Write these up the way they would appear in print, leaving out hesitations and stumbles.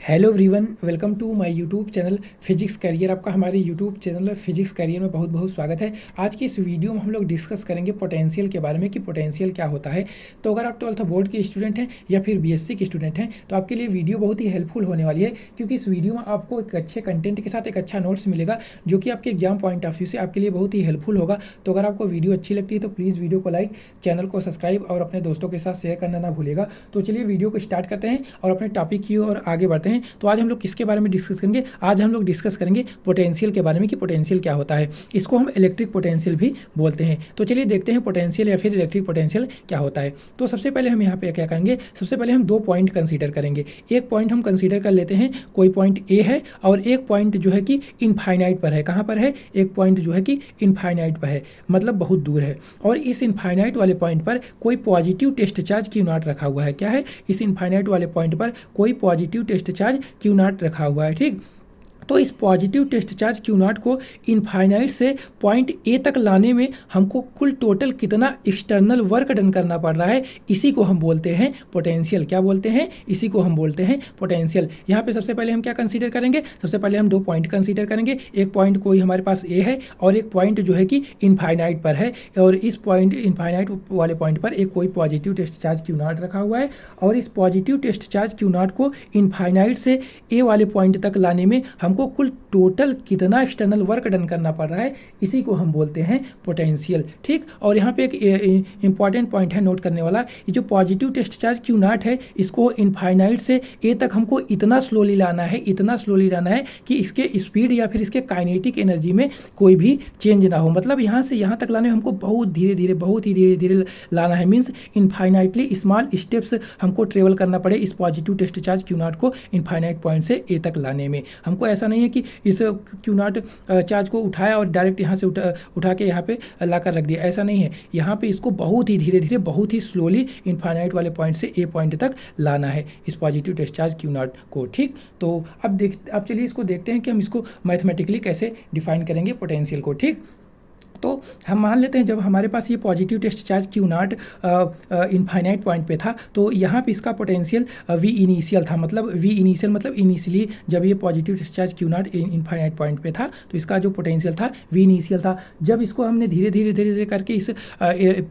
Hello everyone, welcome to my YouTube channel physics career. आपका हमारे YouTube channel physics career में बहुत बहुत स्वागत है। आज की इस वीडियो में हम लोग डिस्कस करेंगे पोटेंशियल के बारे में कि पोटेंशियल क्या होता है। तो अगर आप 12th बोर्ड के स्टूडेंट हैं या फिर बीएससी के स्टूडेंट हैं तो आपके लिए वीडियो बहुत ही हेल्पफुल होने वाली है, क्योंकि इस वीडियो में आपको एक अच्छे कंटेंट के साथ एक अच्छा नोट्स मिलेगा जो कि आपके एग्जाम पॉइंट ऑफ व्यू से आपके लिए बहुत ही हेल्पफुल होगा। तो अगर आपको वीडियो अच्छी लगती है तो प्लीज़ वीडियो को लाइक, चैनल को सब्सक्राइब और अपने दोस्तों के साथ शेयर करना ना भूलेगा। तो चलिए वीडियो को स्टार्ट करते हैं और अपने टॉपिक की ओर आगे बढ़ते हैं। तो आज हम लोग किसके बारे में डिस्कस करेंगे? आज हम लोग डिस्कस करेंगे पोटेंशियल के बारे में कि पोटेंशियल क्या होता है। इसको हम इलेक्ट्रिक पोटेंशियल भी बोलते हैं। तो चलिए देखते हैं पोटेंशियल या फिर इलेक्ट्रिक पोटेंशियल क्या होता है। तो सबसे पहले हम यहाँ पे क्या करेंगे, सबसे पहले हम दो पॉइंट कंसीडर करेंगे। एक पॉइंट हम कंसीडर कर लेते हैं, कोई पॉइंट ए है और एक पॉइंट जो है कि इनफाइनाइट पर है। कहाँ पर है? एक पॉइंट जो है कि इनफाइनाइट पर है, मतलब बहुत दूर है। और इस इनफाइनाइट वाले पॉइंट पर कोई positive test charge Q naught रखा हुआ है। क्या है? इस इनफाइनाइट वाले पॉइंट पर कोई positive test charge Q naught रखा हुआ है। ठीक, तो इस positive test charge Q naught को इनफाइनाइट से पॉइंट ए तक लाने में हमको कुल टोटल कितना एक्सटर्नल वर्क डन करना पड़ रहा है, इसी को हम बोलते हैं पोटेंशियल। क्या बोलते हैं? इसी को हम बोलते हैं पोटेंशियल। यहाँ पे सबसे पहले हम क्या कंसीडर करेंगे? सबसे पहले हम दो पॉइंट कंसीडर करेंगे। एक पॉइंट कोई हमारे पास ए है और एक पॉइंट जो है कि इनफाइनाइट पर है। और इस पॉइंट इनफाइनाइट वाले पॉइंट पर एक कोई positive test charge Q naught रखा हुआ है और इस positive test charge Q naught को इनफाइनाइट से ए वाले पॉइंट तक लाने में हमको कुल टोटल कितना एक्सटर्नल वर्क डन करना पड़ रहा है, इसी को हम बोलते हैं पोटेंशियल। ठीक, और यहाँ पे एक इंपॉर्टेंट पॉइंट है नोट करने वाला, ये जो positive test charge Q naught है इसको इनफाइनाइट से ए तक हमको इतना स्लोली लाना है, इतना स्लोली लाना है कि इसके स्पीड या फिर इसके काइनेटिक एनर्जी में कोई भी चेंज ना हो। मतलब यहाँ से यहाँ तक लाने में हमको बहुत धीरे धीरे, बहुत ही धीरे धीरे लाना है। मीन्स इनफाइनाइटली स्मॉल स्टेप्स हमको ट्रेवल करना पड़े इस positive test charge Q naught को इनफाइनाइट पॉइंट से ए तक लाने में। हमको ऐसा नहीं है कि इस क्यू नॉट चार्ज को उठाया और डायरेक्ट यहाँ से उठा के यहाँ पे ला कर रख दिया, ऐसा नहीं है। यहाँ पे इसको बहुत ही धीरे धीरे, बहुत ही स्लोली इनफाइनाइट वाले पॉइंट से ए पॉइंट तक लाना है इस positive test charge Q naught को। ठीक, तो अब चलिए इसको देखते हैं कि हम इसको मैथमेटिकली कैसे डिफाइन करेंगे पोटेंशियल को। ठीक, तो हम मान लेते हैं जब हमारे पास ये positive test charge Q naught infinite point पे था तो यहाँ पे इसका पोटेंशियल वी इनिशियल था। मतलब वी इनिशियल मतलब इनिशियली जब ये positive test charge Q naught infinite point पे था तो इसका जो पोटेंशियल था वी इनिशियल था। जब इसको हमने धीरे धीरे धीरे धीरे करके इस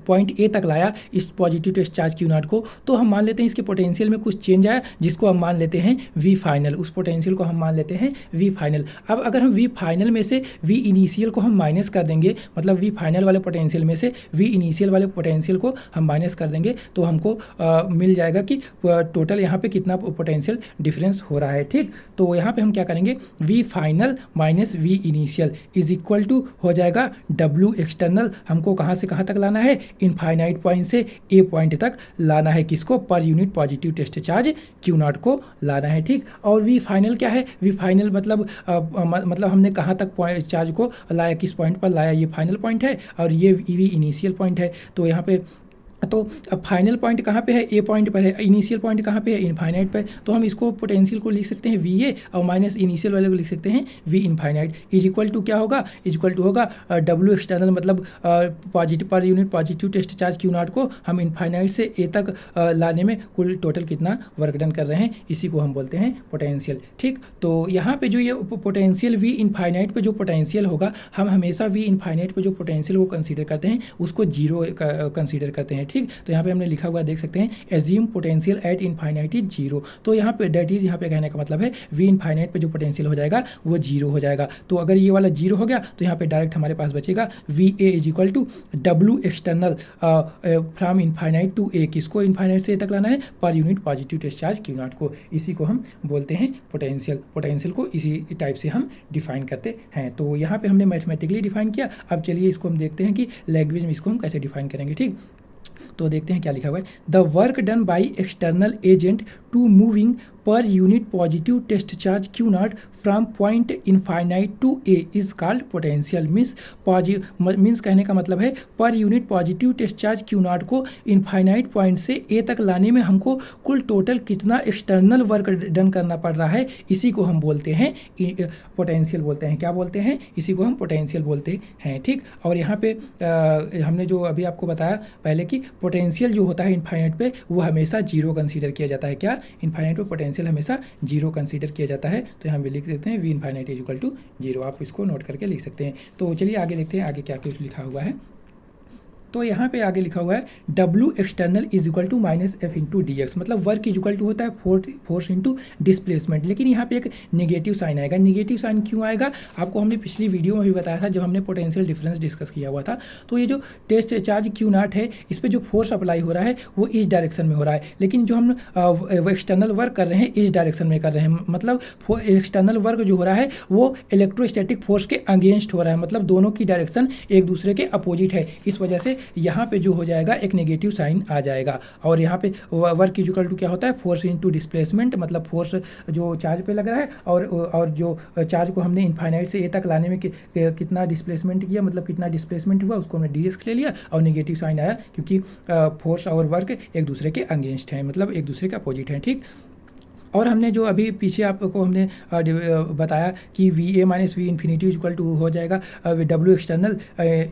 पॉइंट ए तक लाया इस positive test charge Q naught को, तो हम मान लेते हैं इसके पोटेंशियल में कुछ चेंज आया जिसको हम मान लेते हैं वी फाइनल। उस पोटेंशियल को हम मान लेते हैं वी फाइनल। अब अगर हम वी फाइनल में से वी इनिशियल को हम माइनस कर देंगे, मतलब वी फाइनल वाले पोटेंशियल में से वी इनिशियल वाले पोटेंशियल को हम माइनस कर देंगे, तो हमको मिल जाएगा कि टोटल यहाँ पे कितना पोटेंशियल डिफरेंस हो रहा है। ठीक, तो यहाँ पे हम क्या करेंगे, V final minus V initial is equal to हो जाएगा डब्ल्यू एक्सटर्नल। हमको कहाँ से कहाँ तक लाना है? इनफाइनाइट पॉइंट से ए पॉइंट तक लाना है। किसको? Per unit positive test charge Q naught को लाना है। ठीक, और वी फाइनल क्या है? वी फाइनल मतलब हमने कहाँ तक चार्ज को लाया, किस पॉइंट पर लाया, ये फाइनल पॉइंट है और ये वी इनिशियल पॉइंट है। तो यहाँ पे तो अब फाइनल पॉइंट कहाँ पे है? ए पॉइंट पर है। इनिशियल पॉइंट कहाँ पे है? इनफाइनाइट पर। तो हम इसको पोटेंशियल को लिख सकते हैं वी ए और माइनस इनिशियल वाले को लिख सकते हैं V infinite is equal to क्या होगा? इज इक्वल टू होगा डब्ल्यू एक्सटर्नल, मतलब positive per unit positive test charge Q naught को हम इनफाइनाइट से ए तक लाने में कुल टोटल कितना वर्क डन कर रहे हैं, इसी को हम बोलते हैं पोटेंशियल। ठीक, तो यहाँ पे जो ये पोटेंशियल वी इनफाइनाइट पे जो पोटेंशियल होगा, हम हमेशा वी इनफाइनाइट पे जो पोटेंशियल वो कंसीडर करते हैं उसको जीरो कंसीडर करते हैं। ठीक, तो यहाँ पे हमने लिखा हुआ देख सकते हैं, assume potential at infinite is zero. तो यहाँ पे डेट इज, यहाँ पे कहने का मतलब है वी इनफाइनाइट पे जो पोटेंशियल हो जाएगा वो जीरो हो जाएगा। तो अगर ये वाला जीरो हो गया तो यहाँ पे डायरेक्ट हमारे पास बचेगा V A is equal to W external from infinite to A. किसको इनफाइनाइट से ए तक लाना है? Per unit positive test charge Q naught को। इसी को हम बोलते हैं पोटेंशियल। पोटेंशियल को इसी टाइप से हम डिफाइन करते हैं। तो यहाँ पे हमने मैथमेटिकली डिफाइन किया। अब चलिए इसको हम देखते हैं कि लैंग्वेज में इसको हम कैसे डिफाइन करेंगे। ठीक, तो देखते हैं क्या लिखा हुआ है। The work done by external agent to moving per unit positive test charge Q naught from point infinite to A is called potential. Means कहने का मतलब है per unit positive test charge Q naught को infinite point से A तक लाने में हमको कुल टोटल कितना एक्सटर्नल वर्क डन करना पड़ रहा है, इसी को हम बोलते हैं पोटेंशियल बोलते हैं। क्या बोलते हैं? इसी को हम पोटेंशियल बोलते हैं। ठीक, और यहाँ पे हमने जो अभी आपको बताया पहले कि पोटेंशियल जो होता है इनफाइनाइट पे वो हमेशा जीरो कंसीडर किया जाता है। क्या? इनफाइनाइट में पोटेंशियल हमेशा जीरो कंसीडर किया जाता है। तो यहाँ भी लिख देते हैं V infinite is equal to zero, आप इसको नोट करके लिख सकते हैं। तो चलिए आगे देखते हैं आगे क्या कुछ लिखा हुआ है। तो यहाँ पे आगे लिखा हुआ है W external is equal to minus F into d x, मतलब वर्क इज इक्वल टू होता है फोर्स इंटू डिस्प्लेसमेंट, लेकिन यहाँ पे एक नेगेटिव साइन आएगा। नेगेटिव साइन क्यों आएगा, आपको हमने पिछली वीडियो में भी बताया था जब हमने पोटेंशियल डिफरेंस डिस्कस किया हुआ था। तो ये जो टेस्ट चार्ज क्यू नॉट है, इस पर जो फोर्स अप्लाई हो रहा है वो इस डायरेक्शन में हो रहा है, लेकिन जो हम एक्सटर्नल वर्क कर रहे हैं इस डायरेक्शन में कर रहे हैं, मतलब एक्सटर्नल वर्क जो हो रहा है वो इलेक्ट्रोस्टैटिक फोर्स के अगेंस्ट हो रहा है, मतलब दोनों की डायरेक्शन एक दूसरे के अपोजिट है। इस वजह से यहाँ पे जो हो जाएगा एक नेगेटिव साइन आ जाएगा। और यहाँ पे वर्क इक्वल टू क्या होता है, फोर्स इनटू डिस्प्लेसमेंट, मतलब फोर्स जो चार्ज पे लग रहा है और जो चार्ज को हमने इनफाइनाइट से ए तक लाने में कितना डिस्प्लेसमेंट किया, मतलब कितना डिस्प्लेसमेंट हुआ उसको हमने डी एक्स ले लिया और नेगेटिव साइन आया क्योंकि फोर्स और वर्क एक दूसरे के अगेंस्ट हैं, मतलब एक दूसरे के अपोजिट हैं। ठीक, और हमने जो अभी पीछे आपको हमने बताया कि V A minus V infinity equal to हो जाएगा W external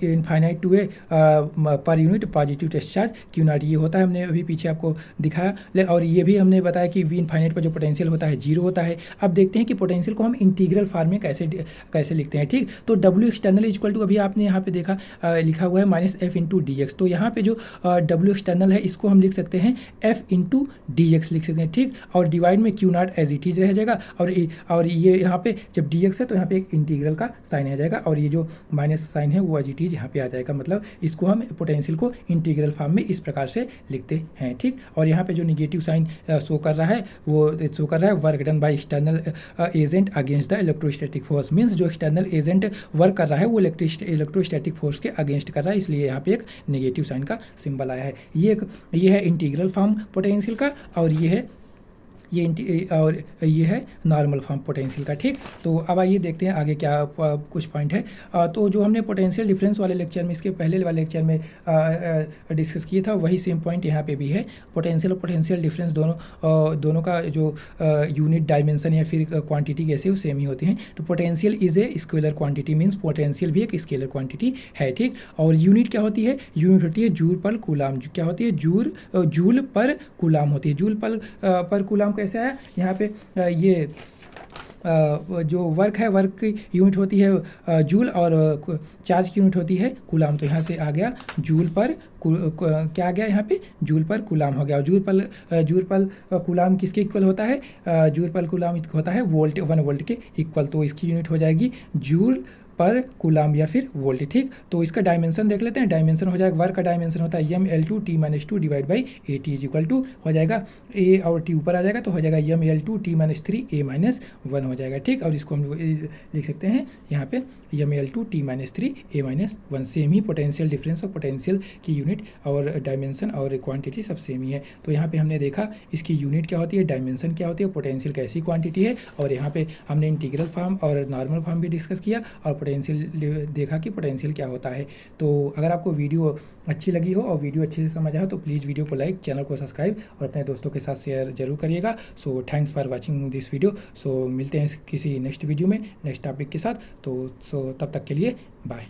infinite to A per unit positive test charge Q naught, ये होता है, हमने अभी पीछे आपको दिखाया। और ये भी हमने बताया कि वी इनफाइनाइट पर जो पोटेंशियल होता है जीरो होता है। अब देखते हैं कि पोटेंशियल को हम इंटीग्रल फॉर्म में कैसे लिखते हैं। ठीक, तो W एक्सटर्नल इक्वल टू अभी आपने यहाँ पे देखा लिखा हुआ है minus F into d x, तो यहाँ पे जो W एक्सटर्नल है इसको हम लिख सकते हैं एफ इंटू डी एक्स लिख सकते हैं। ठीक, और डिवाइड में q naught as it is रह जाएगा और ये यहाँ पे जब डी एक्स है तो यहाँ पे एक इंटीग्रल का साइन आ जाएगा और ये जो माइनस साइन है वो एज इट इज यहाँ पे आ जाएगा, मतलब इसको हम पोटेंशियल को इंटीग्रल फॉर्म में इस प्रकार से लिखते हैं। ठीक, और यहाँ पे जो निगेटिव साइन शो कर रहा है वो शो कर रहा है work done by external agent against the electrostatic force, means जो एक्सटर्नल एजेंट वर्क कर रहा है वो इलेक्ट्रोस्टैटिक फोर्स के अगेंस्ट कर रहा है, इसलिए यहाँ पे एक नेगेटिव साइन का सिंबल आया है। ये है इंटीग्रल फॉर्म पोटेंशियल का और ये है नॉर्मल फॉर्म पोटेंशियल का। ठीक, तो अब आइए देखते हैं आगे क्या कुछ पॉइंट है। तो जो हमने पोटेंशियल डिफरेंस वाले लेक्चर में, इसके पहले वाले लेक्चर में डिस्कस किया था वही सेम पॉइंट यहाँ पे भी है। पोटेंशियल और पोटेंशियल डिफरेंस दोनों का जो यूनिट डायमेंशन या फिर क्वांटिटी कैसे वो सेम ही होती हैं। तो potential is a scalar quantity, means potential भी एक स्केलर क्वांटिटी है। ठीक, और यूनिट क्या होती है, यूनिट होती है जूल पर कूलाम, क्या होती है जूल पर कूलाम होती है। जूल पर कूलाम कैसे आया, यहाँ पे ये जो वर्क है वर्क की यूनिट होती है जूल और चार्ज की यूनिट होती है कूलाम, तो यहाँ से आ गया जूल पर क्या आ गया, यहाँ पे जूल पर कूलाम हो गया। और जूल पर कूलाम किसके इक्वल होता है, जूल पर कूलाम होता है वोल्ट 1 वोल्ट के इक्वल, तो इसकी यूनिट हो जाएगी जूल पर कूलाम या फिर वोल्ट। ठीक, तो इसका डायमेंशन देख लेते हैं। डायमेंशन हो जाएगा, वर्क का डायमेंशन होता है ML2 T-2 divide by AT is equal to हो जाएगा A और T ऊपर आ जाएगा तो हो जाएगा ML2 T-3 A-1 हो जाएगा। ठीक, और इसको हम लिख सकते हैं यहाँ पे ML2 T-3 A-1, सेम ही पोटेंशियल डिफरेंस और पोटेंशियल की यूनिट और डायमेंशन और क्वांटिटी सब सेम ही है। तो यहाँ पे हमने देखा इसकी यूनिट क्या होती है, डायमेंशन क्या होती है, पोटेंशियल कैसी क्वांटिटी है, और यहाँ पे हमने इंटीग्रल फॉर्म और नॉर्मल फॉर्म भी डिस्कस किया और पोटेंशियल देखा कि पोटेंशियल क्या होता है। तो अगर आपको वीडियो अच्छी लगी हो और वीडियो अच्छे से समझ आया हो तो प्लीज़ वीडियो को लाइक, चैनल को सब्सक्राइब और अपने दोस्तों के साथ शेयर जरूर करिएगा। So thanks for watching this video. So मिलते हैं किसी नेक्स्ट वीडियो में नेक्स्ट टॉपिक के साथ। तो तब तक के लिए बाय।